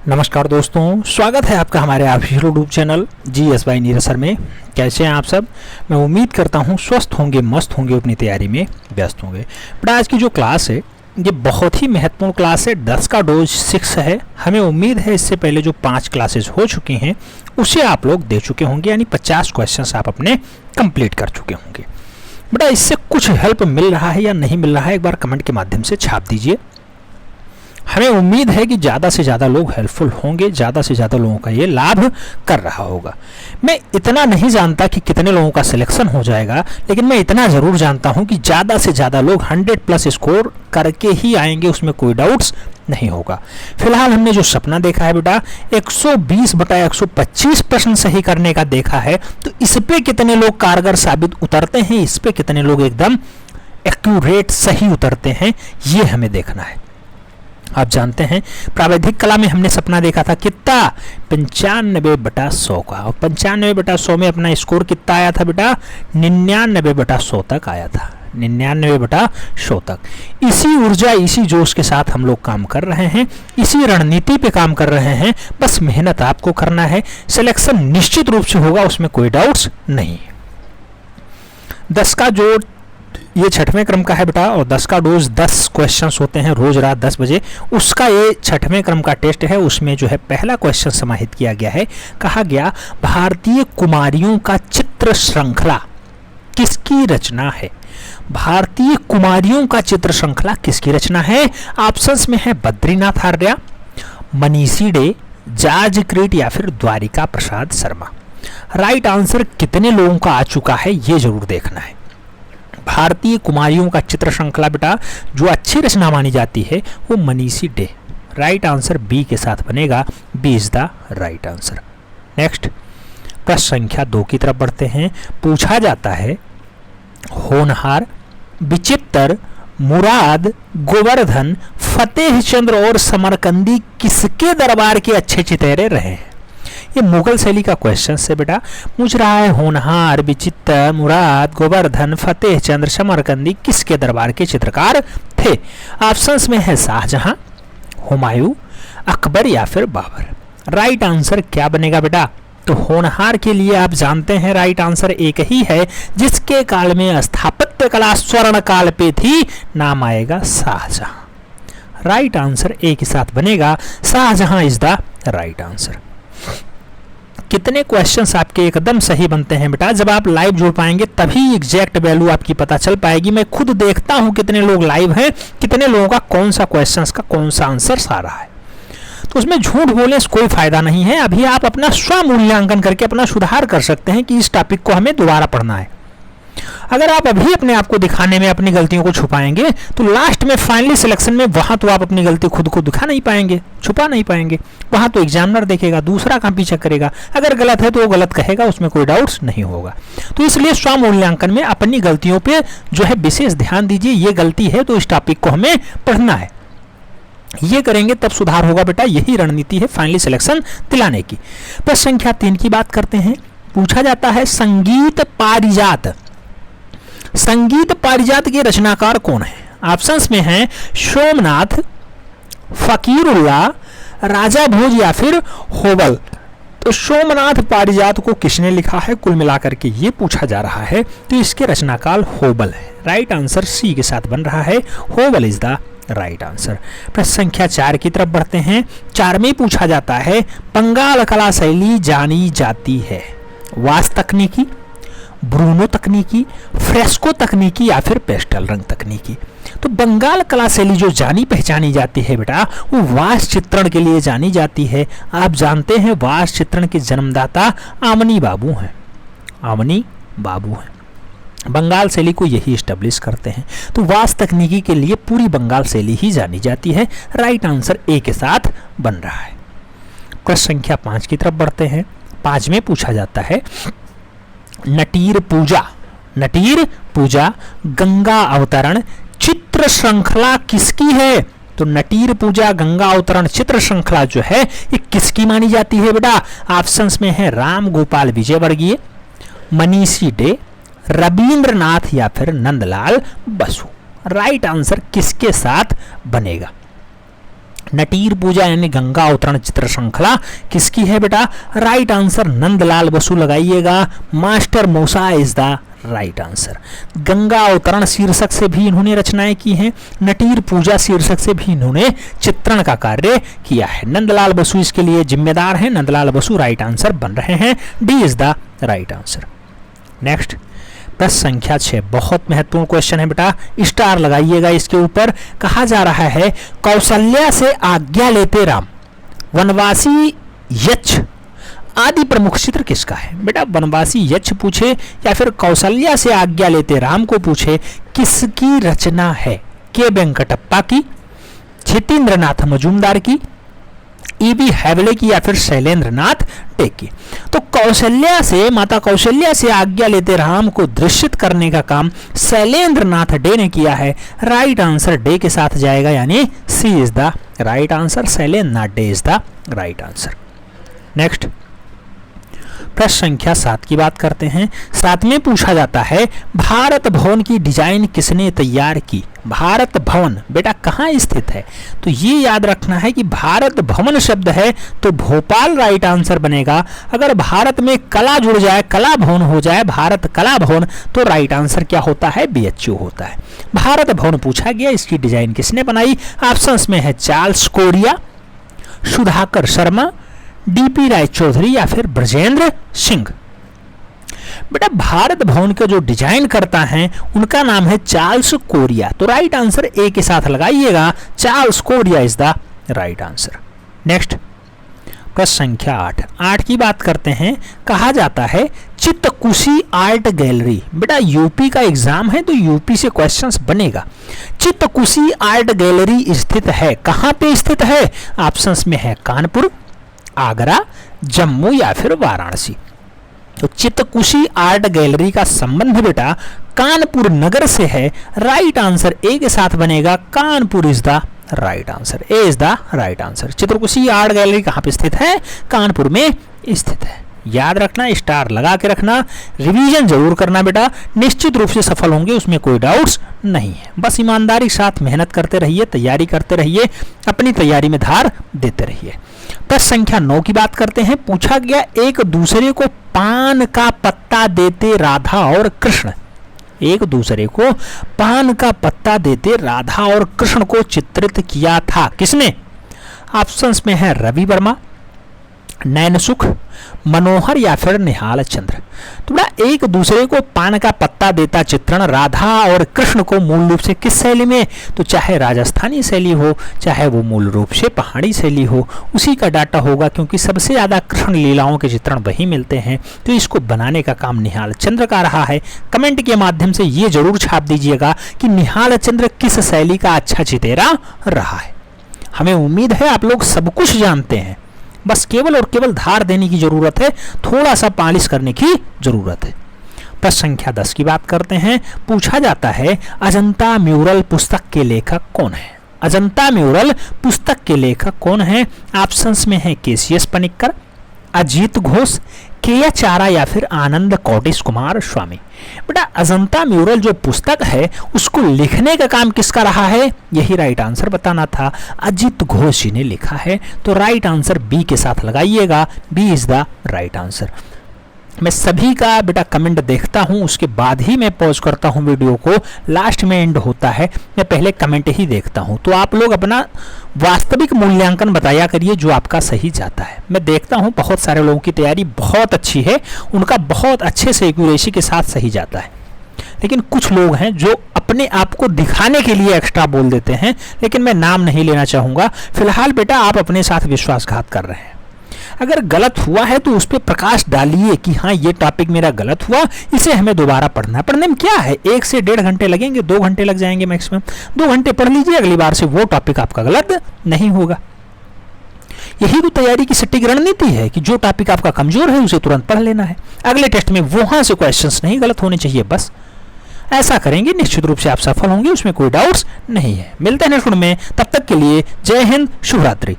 नमस्कार दोस्तों, स्वागत है आपका हमारे official YouTube channel GS by Neeraj sir में। कैसे हैं आप सब? मैं उम्मीद करता हूं स्वस्थ होंगे, मस्त होंगे, अपनी तैयारी में व्यस्त होंगे। बट आज की जो क्लास है ये बहुत ही महत्वपूर्ण क्लास है। 10 का डोज 6 है। हमें उम्मीद है इससे पहले जो 5 क्लासेस हो चुकी हैं उसे आप लोग दे चुके होंगे, यानी 50 क्वेश्चन आप अपने कंप्लीट कर चुके होंगे। बेटा इससे कुछ हेल्प मिल रहा है या नहीं मिल रहा है, एक बार कमेंट के माध्यम से छाप दीजिए। हमें उम्मीद है कि ज़्यादा से ज़्यादा लोग हेल्पफुल होंगे, ज़्यादा से ज़्यादा लोगों का ये लाभ कर रहा होगा। मैं इतना नहीं जानता कि कितने लोगों का सिलेक्शन हो जाएगा, लेकिन मैं इतना ज़रूर जानता हूं कि ज़्यादा से ज़्यादा लोग 100+ स्कोर करके ही आएंगे, उसमें कोई डाउट्स नहीं होगा। फिलहाल हमने जो सपना देखा है बेटा 120/125 प्रश्न सही करने का देखा है, तो इस पे कितने लोग कारगर साबित उतरते हैं, इस पे कितने लोग एकदम एक्यूरेट सही उतरते हैं, ये हमें देखना है। आप जानते हैं प्रावैधिक कला में हमने सपना देखा था कितना 95/100 का, और 95/100 में अपना स्कोर कितना आया था बेटा 99/100 तक आया था। 99/100 तक। इसी ऊर्जा, इसी जोश के साथ हम लोग काम कर रहे हैं, इसी रणनीति पे काम कर रहे हैं। बस मेहनत आपको करना है, सिलेक्शन निश्चित रूप से होगा, उसमें कोई डाउट्स नहीं। 10 का जो ये 6वें क्रम का है बेटा, और 10 का डोज 10 क्वेश्चंस होते हैं रोज रात 10 बजे। उसका ये 6वें क्रम का टेस्ट है। उसमें जो है पहला क्वेश्चन समाहित किया गया है। कहा गया भारतीय कुमारियों का चित्र श्रृंखला किसकी रचना है? भारतीय कुमारियों का चित्र श्रृंखला किसकी रचना है? ऑप्शंस में है बद्रीनाथ आर्या, मनीषी डे, जॉर्ज क्रीट या फिर द्वारिका प्रसाद शर्मा। राइट आंसर कितने लोगों का आ चुका है ये जरूर देखना है। भारतीय कुमारियों का चित्र श्रृंखला बेटा जो अच्छी रचना मानी जाती है वो मनीषी डे। राइट आंसर बी के साथ बनेगा, B is the right answer. Next प्रश्न संख्या 2 की तरफ बढ़ते हैं। पूछा जाता है होनहार, विचित्र, मुराद, गोवर्धन, फतेह चंद्र और समरकंदी किसके दरबार के अच्छे चितेरे रहे हैं? ये मुगल शैली का क्वेश्चन है बेटा। पूछ रहा है होनहार, विचित्र, मुराद, गोवर्धन, फतेह चंद्र, समरकंदी किसके दरबार के चित्रकार थे? ऑप्शंस में है शाहजहां, हुमायूं, अकबर या फिर बाबर। राइट आंसर क्या बनेगा बेटा? तो होनहार के लिए आप जानते हैं राइट आंसर एक ही है, जिसके काल में स्थापत्य कला स्वर्ण काल पे थी, नाम आएगा शाहजहां। राइट आंसर ए के साथ बनेगा, Shahjahan is the right answer. कितने क्वेश्चंस आपके एकदम सही बनते हैं बेटा? जब आप लाइव जुड़ पाएंगे तभी एग्जैक्ट वैल्यू आपकी पता चल पाएगी। मैं खुद देखता हूं कितने लोग लाइव हैं, कितने लोगों का कौन सा क्वेश्चंस का कौन सा आंसर आ रहा है, तो उसमें झूठ बोलने से कोई फायदा नहीं है। अभी आप अपना स्व मूल्यांकन करके अपना सुधार कर सकते हैं कि इस टॉपिक को हमें दोबारा पढ़ना है। अगर आप अभी अपने आप को दिखाने में अपनी गलतियों को छुपाएंगे तो लास्ट में फाइनली सिलेक्शन में वहां तो आप अपनी गलती खुद को दिखा नहीं पाएंगे, छुपा नहीं पाएंगे। वहां तो एग्जामिनर देखेगा, दूसरा काम चेक करेगा, अगर गलत है तो वो गलत कहेगा, उसमें कोई डाउट्स नहीं होगा। तो इसलिए स्व मूल्यांकन में अपनी गलतियों पे जो है विशेष ध्यान दीजिए। ये गलती है तो इस टॉपिक को हमें पढ़ना है, ये करेंगे तब सुधार होगा बेटा। यही रणनीति है फाइनली सिलेक्शन दिलाने की। प्रश्न संख्या 3 की बात करते हैं। पूछा जाता है संगीत पारिजात, संगीत पारिजात के रचनाकार कौन है? ऑप्शंस में है सोमनाथ, फकीरुल्लाह, राजा भोज या फिर होबल। तो सोमनाथ पारिजात को किसने लिखा है कुल मिलाकर के ये पूछा जा रहा है, तो इसके रचनाकार होबल है। राइट आंसर सी के साथ बन रहा है, होबल इज द राइट आंसर। प्रश्न संख्या 4 की तरफ बढ़ते हैं। 4 में पूछा जाता है बंगाल कला शैली जानी जाती है वास तकनीकी, ब्रूनो तकनीकी, फ्रेस्को तकनीकी या फिर पेस्टल रंग तकनीकी। तो बंगाल कला शैली जो जानी पहचानी जाती है बेटा वो वास चित्रण के लिए जानी जाती है। आप जानते हैं वास चित्रण के जन्मदाता आमनी बाबू हैं, आमनी बाबू हैं। बंगाल शैली को यही स्टैब्लिश करते हैं। तो वास तकनीकी के लिए पूरी बंगाल शैली ही जानी जाती है। राइट आंसर ए के साथ बन रहा है। प्रश्न संख्या 5 की तरफ बढ़ते हैं। 5 में पूछा जाता है नटीर पूजा, नटीर पूजा गंगा अवतरण चित्र श्रृंखला किसकी है? तो नटीर पूजा गंगा अवतरण चित्र श्रृंखला जो है ये किसकी मानी जाती है बेटा? ऑप्शंस में है राम गोपाल विजयवर्गीय, मनीषी डे, रविंद्रनाथ या फिर नंदलाल बसु। राइट आंसर किसके साथ बनेगा? नटीर पूजा यानी गंगा अवतरण चित्र श्रृंखला किसकी है बेटा? राइट आंसर नंदलाल बसु लगाइएगा। Master Musa is the right answer. Ganga अवतरण शीर्षक से भी इन्होंने रचनाएं की हैं, नटीर पूजा शीर्षक से भी इन्होंने चित्रण का कार्य किया है। नंदलाल बसु इसके लिए जिम्मेदार हैं। नंदलाल बसु राइट आंसर बन रहे हैं। D is the right answer. Next प्रश्न संख्या 6 बहुत महत्वपूर्ण क्वेश्चन है बेटा, स्टार लगाइएगा इसके ऊपर। कहा जा रहा है कौशल्या से आज्ञा लेते राम वनवासी यक्ष आदि प्रमुख चित्र किसका है? बेटा वनवासी यक्ष पूछे या फिर कौशल्या से आज्ञा लेते राम को पूछे, किसकी रचना है? के वेंकटप्पा की, छितेंद्रनाथ मजूमदार की, ईबी हैवले की या फिर शैलेंद्रनाथ डे की? तो कौशल्या से, माता कौशल्या से आज्ञा लेते राम को दृश्यित करने का काम शैलेंद्रनाथ डे ने किया है। राइट आंसर डे के साथ जाएगा, यानी C is the right answer. Shailendranath De is the right answer. Next प्रश्न संख्या 7 की बात करते हैं। 7 में पूछा जाता है भारत भवन की डिजाइन किसने तैयार की? भारत भवन बेटा कहाँ स्थित है? तो ये याद रखना है कि भारत भवन शब्द है तो भोपाल राइट आंसर बनेगा। अगर भारत में कला जुड़ जाए, कला भवन हो जाए, भारत कला भवन, तो राइट आंसर क्या होता है? BHU होता है। भारत भवन पूछा गया, इसकी डिजाइन किसने बनाई? ऑप्शंस में है Charles Korea, Sudhakar Sharma, DP राय चौधरी या फिर ब्रजेंद्र सिंह। बेटा भारत भवन के जो डिजाइन करता है उनका नाम है चार्ल्स कोरिया। तो राइट आंसर ए के साथ लगाइएगा, Charles Korea is the right answer. Next प्रश्न संख्या 8 की बात करते हैं। कहा जाता है चित्तकुशी आर्ट गैलरी, बेटा यूपी का एग्जाम है तो यूपी से क्वेश्चंस बनेगा। चित्तकुशी आर्ट गैलरी स्थित है, कहाँ पे स्थित है? ऑप्शंस में है कानपुर, आगरा, जम्मू या फिर वाराणसी। तो चित्तकुशी आर्ट गैलरी का संबंध बेटा कानपुर नगर से है। राइट आंसर ए के साथ बनेगा, Kanpur is the right answer. A is the right answer. Chittakushi art gallery कहाँ पे स्थित है? कानपुर में स्थित है। याद रखना, स्टार लगा के रखना, रिवीजन जरूर करना बेटा, निश्चित रूप से सफल होंगे, उसमें कोई डाउट्स नहीं है। बस ईमानदारी के साथ मेहनत करते रहिए, तैयारी करते रहिए, अपनी तैयारी में धार देते रहिए। प्रश्न संख्या 9 की बात करते हैं। पूछा गया एक दूसरे को पान का पत्ता देते राधा और कृष्ण, एक दूसरे को पान का पत्ता देते राधा और कृष्ण को चित्रित किया था, किसने? ऑप्शंस में है रवि वर्मा, नैनसुख, मनोहर या फिर निहाल चंद्र। तो बेटा एक दूसरे को पान का पत्ता देता चित्रण राधा और कृष्ण को मूल रूप से किस शैली में? तो चाहे राजस्थानी शैली हो, चाहे वो मूल रूप से पहाड़ी शैली हो, उसी का डाटा होगा, क्योंकि सबसे ज़्यादा कृष्ण लीलाओं के चित्रण वही मिलते हैं। तो इसको बनाने का काम निहाल चंद्र का रहा है। कमेंट के माध्यम से ये जरूर छाप दीजिएगा कि निहाल चंद्र किस शैली का अच्छा चितेरा रहा है। हमें उम्मीद है आप लोग सब कुछ जानते हैं, बस केवल और केवल धार देने की जरूरत है, थोड़ा सा पालिश करने की जरूरत है। प्रश्न संख्या 10 की बात करते हैं। पूछा जाता है अजंता म्यूरल पुस्तक के लेखक कौन है? अजंता म्यूरल पुस्तक के लेखक कौन है? ऑप्शंस में है केसीएस पनिक्कर, अजीत घोष, KH आरा या फिर आनंद कौटिश कुमार स्वामी। बेटा अजंता म्यूरल जो पुस्तक है उसको लिखने का काम किसका रहा है? यही राइट आंसर बताना था, अजीत घोष जी ने लिखा है। तो राइट आंसर बी के साथ लगाइएगा, B is the right answer. मैं सभी का बेटा कमेंट देखता हूं, उसके बाद ही मैं पॉज करता हूं वीडियो को, लास्ट में एंड होता है, मैं पहले कमेंट ही देखता हूं। तो आप लोग अपना वास्तविक मूल्यांकन बताया करिए जो आपका सही जाता है। मैं देखता हूं बहुत सारे लोगों की तैयारी बहुत अच्छी है, उनका बहुत अच्छे से एक्यूरेसी के साथ सही जाता है, लेकिन कुछ लोग हैं जो अपने आप को दिखाने के लिए एक्स्ट्रा बोल देते हैं, लेकिन मैं नाम नहीं लेना चाहूँगा। फिलहाल बेटा आप अपने साथ विश्वासघात कर रहे हैं। अगर गलत हुआ है तो उस पर प्रकाश डालिए कि हाँ ये टॉपिक मेरा गलत हुआ, इसे हमें दोबारा पढ़ना है। पढ़ने में क्या है, 1 से 1.5 घंटे लगेंगे, 2 घंटे लग जाएंगे मैक्सिमम। 2 घंटे पढ़ लीजिए, अगली बार से वो टॉपिक आपका गलत नहीं होगा। यही तो तैयारी की सटीक रणनीति है कि जो टॉपिक आपका कमजोर है उसे तुरंत पढ़ लेना है, अगले टेस्ट में वहां से क्वेश्चंस नहीं गलत होने चाहिए। बस ऐसा करेंगे, निश्चित रूप से आप सफल होंगे, उसमें कोई डाउट्स नहीं है। मिलते हैं नेक्स्ट में, तब तक के लिए जय हिंद, शुभ रात्रि।